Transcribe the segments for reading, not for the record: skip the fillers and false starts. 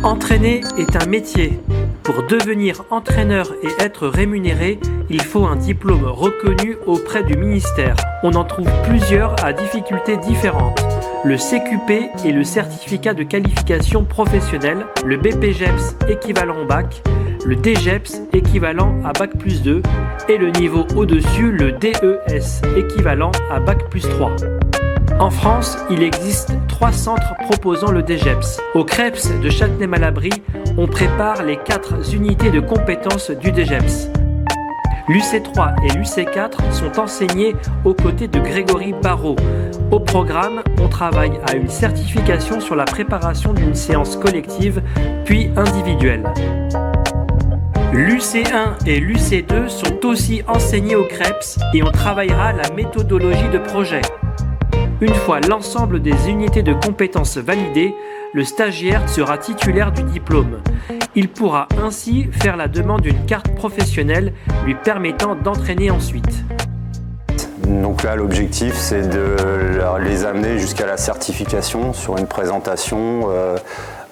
Entraîner est un métier. Pour devenir entraîneur et être rémunéré, il faut un diplôme reconnu auprès du ministère. On en trouve plusieurs à difficultés différentes. Le CQP et le certificat de qualification professionnelle, le BPGEPS équivalent au bac, le DGEPS équivalent à bac+2 et le niveau au-dessus, le DES équivalent à bac+3. En France, il existe 3 centres proposant le DGEPS. Au CREPS de Châtenay-Malabry, on prépare les 4 unités de compétences du DGEPS. L'UC3 et l'UC4 sont enseignés aux côtés de Grégory Barrault. Au programme, on travaille à une certification sur la préparation d'une séance collective, puis individuelle. L'UC1 et l'UC2 sont aussi enseignés au CREPS et on travaillera la méthodologie de projet. Une fois l'ensemble des unités de compétences validées, le stagiaire sera titulaire du diplôme. Il pourra ainsi faire la demande d'une carte professionnelle lui permettant d'entraîner ensuite. Donc là, l'objectif, c'est de les amener jusqu'à la certification sur une présentation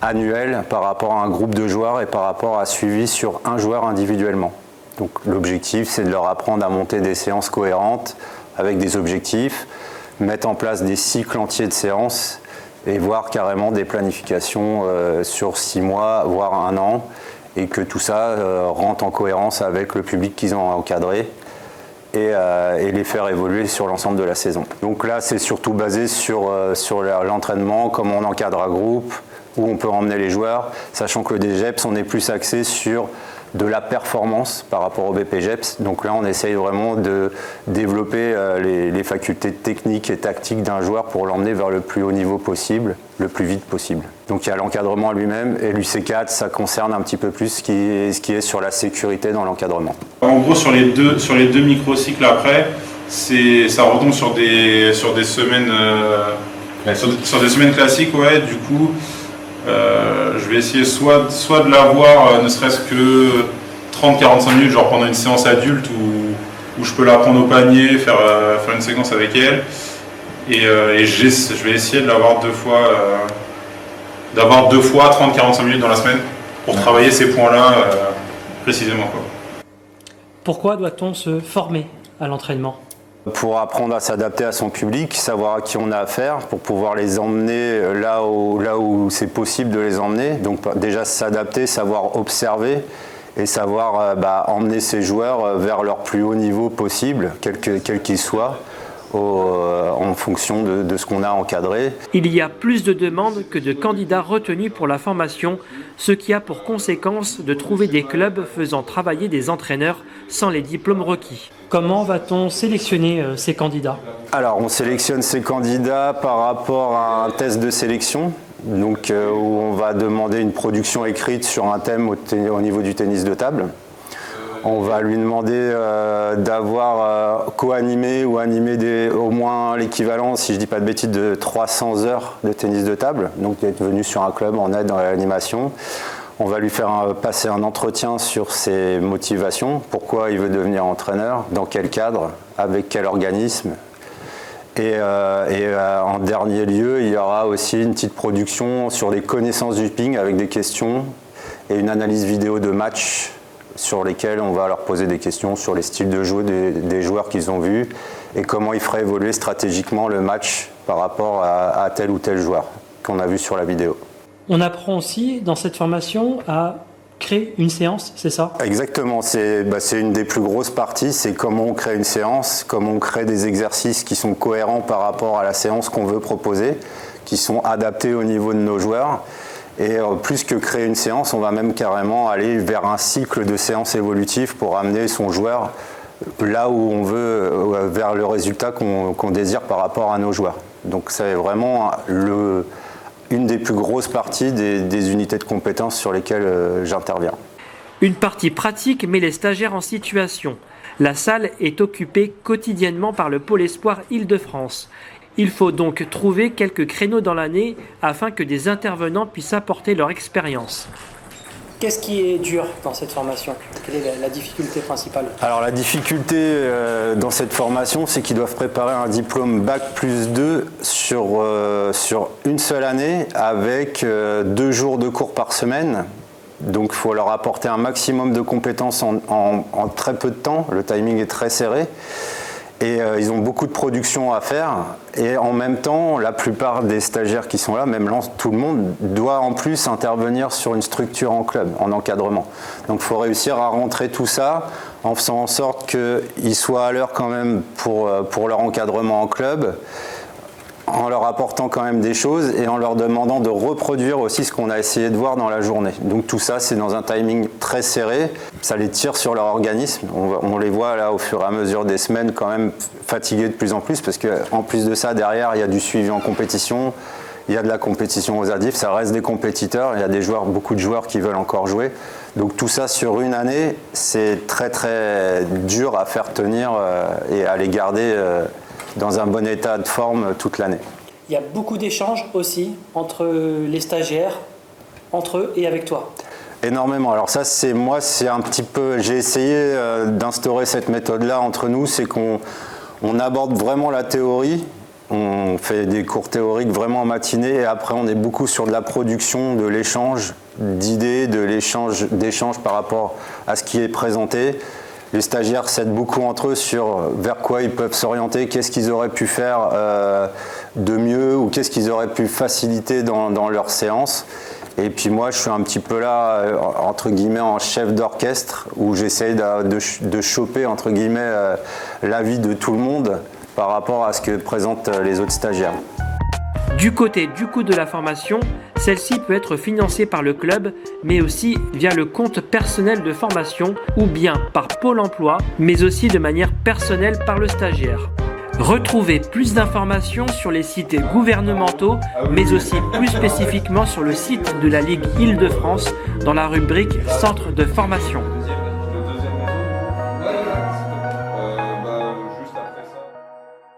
annuelle par rapport à un groupe de joueurs et par rapport à suivi sur un joueur individuellement. Donc l'objectif, c'est de leur apprendre à monter des séances cohérentes avec des objectifs, mettre en place des cycles entiers de séances et voir carrément des planifications sur 6 mois, voire 1 an, et que tout ça rentre en cohérence avec le public qu'ils ont encadré et les faire évoluer sur l'ensemble de la saison. Donc là, c'est surtout basé sur l'entraînement, comment on encadre un groupe, où on peut emmener les joueurs, sachant que le DGEPS, on est plus axé sur de la performance par rapport au BPGEPS. Donc là, on essaye vraiment de développer les facultés techniques et tactiques d'un joueur pour l'emmener vers le plus haut niveau possible, le plus vite possible. Donc il y a l'encadrement lui-même et l'UC4, ça concerne un petit peu plus ce qui est sur la sécurité dans l'encadrement. En gros, sur les deux microcycles après, ça retombe sur des semaines sur des semaines classiques, ouais. Du coup, je vais essayer soit de l'avoir ne serait-ce que 30-45 minutes, genre pendant une séance adulte où je peux la prendre au panier, faire une séquence avec elle. Et je vais essayer de l'avoir deux fois 30-45 minutes dans la semaine pour travailler ces points-là précisément, quoi. Pourquoi doit-on se former à l'entraînement ? Pour apprendre à s'adapter à son public, savoir à qui on a affaire, pour pouvoir les emmener là où c'est possible de les emmener. Donc déjà s'adapter, savoir observer et savoir emmener ces joueurs vers leur plus haut niveau possible, quel qu'il soit, en fonction de ce qu'on a encadré. Il y a plus de demandes que de candidats retenus pour la formation, ce qui a pour conséquence de trouver des clubs faisant travailler des entraîneurs sans les diplômes requis. Comment va-t-on sélectionner ces candidats ? Alors, on sélectionne ces candidats par rapport à un test de sélection, donc où on va demander une production écrite sur un thème au niveau du tennis de table. On va lui demander d'avoir co-animé ou animé au moins l'équivalent, si je ne dis pas de bêtises, de 300 heures de tennis de table, donc d'être venu sur un club en aide dans l'animation. On va lui faire passer un entretien sur ses motivations, pourquoi il veut devenir entraîneur, dans quel cadre, avec quel organisme. Et en dernier lieu, il y aura aussi une petite production sur les connaissances du ping avec des questions et une analyse vidéo de match sur lesquels on va leur poser des questions sur les styles de jeu des joueurs qu'ils ont vus et comment ils feraient évoluer stratégiquement le match par rapport à tel ou tel joueur qu'on a vu sur la vidéo. On apprend aussi dans cette formation à créer une séance, c'est ça ? Exactement, c'est une des plus grosses parties, c'est comment on crée une séance, comment on crée des exercices qui sont cohérents par rapport à la séance qu'on veut proposer, qui sont adaptés au niveau de nos joueurs. Et plus que créer une séance, on va même carrément aller vers un cycle de séances évolutives pour amener son joueur là où on veut, vers le résultat qu'on désire par rapport à nos joueurs. Donc c'est vraiment une des plus grosses parties des unités de compétences sur lesquelles j'interviens. Une partie pratique met les stagiaires en situation. La salle est occupée quotidiennement par le Pôle Espoir Île-de-France. Il faut donc trouver quelques créneaux dans l'année afin que des intervenants puissent apporter leur expérience. Qu'est-ce qui est dur dans cette formation? Quelle est la difficulté principale? Alors la difficulté dans cette formation, c'est qu'ils doivent préparer un diplôme Bac+2 sur une seule année avec 2 jours de cours par semaine. Donc il faut leur apporter un maximum de compétences en très peu de temps. Le timing est très serré. Et ils ont beaucoup de production à faire. Et en même temps, la plupart des stagiaires qui sont là, même tout le monde, doit en plus intervenir sur une structure en club, en encadrement. Donc il faut réussir à rentrer tout ça en faisant en sorte qu'ils soient à l'heure quand même pour leur encadrement en club, en leur apportant quand même des choses et en leur demandant de reproduire aussi ce qu'on a essayé de voir dans la journée. Donc tout ça, c'est dans un timing très serré. Ça les tire sur leur organisme. On les voit là au fur et à mesure des semaines quand même fatigués de plus en plus parce qu'en plus de ça, derrière, il y a du suivi en compétition, il y a de la compétition aux adifs, ça reste des compétiteurs, il y a beaucoup de joueurs qui veulent encore jouer. Donc tout ça sur une année, c'est très très dur à faire tenir et à les garder dans un bon état de forme toute l'année. Il y a beaucoup d'échanges aussi entre les stagiaires, entre eux et avec toi. Énormément. Alors ça, c'est un petit peu... J'ai essayé d'instaurer cette méthode-là entre nous, c'est qu'on aborde vraiment la théorie, on fait des cours théoriques vraiment en matinée et après on est beaucoup sur de la production, de l'échange d'idées, d'échange par rapport à ce qui est présenté. Les stagiaires s'aident beaucoup entre eux sur vers quoi ils peuvent s'orienter, qu'est-ce qu'ils auraient pu faire de mieux ou qu'est-ce qu'ils auraient pu faciliter dans leur séance. Et puis moi, je suis un petit peu là, entre guillemets, en chef d'orchestre, où j'essaye de choper, entre guillemets, l'avis de tout le monde par rapport à ce que présentent les autres stagiaires. Du côté du coût de la formation, celle-ci peut être financée par le club, mais aussi via le compte personnel de formation ou bien par Pôle emploi, mais aussi de manière personnelle par le stagiaire. Retrouvez plus d'informations sur les sites gouvernementaux, mais aussi plus spécifiquement sur le site de la Ligue Île-de-France dans la rubrique Centre de formation.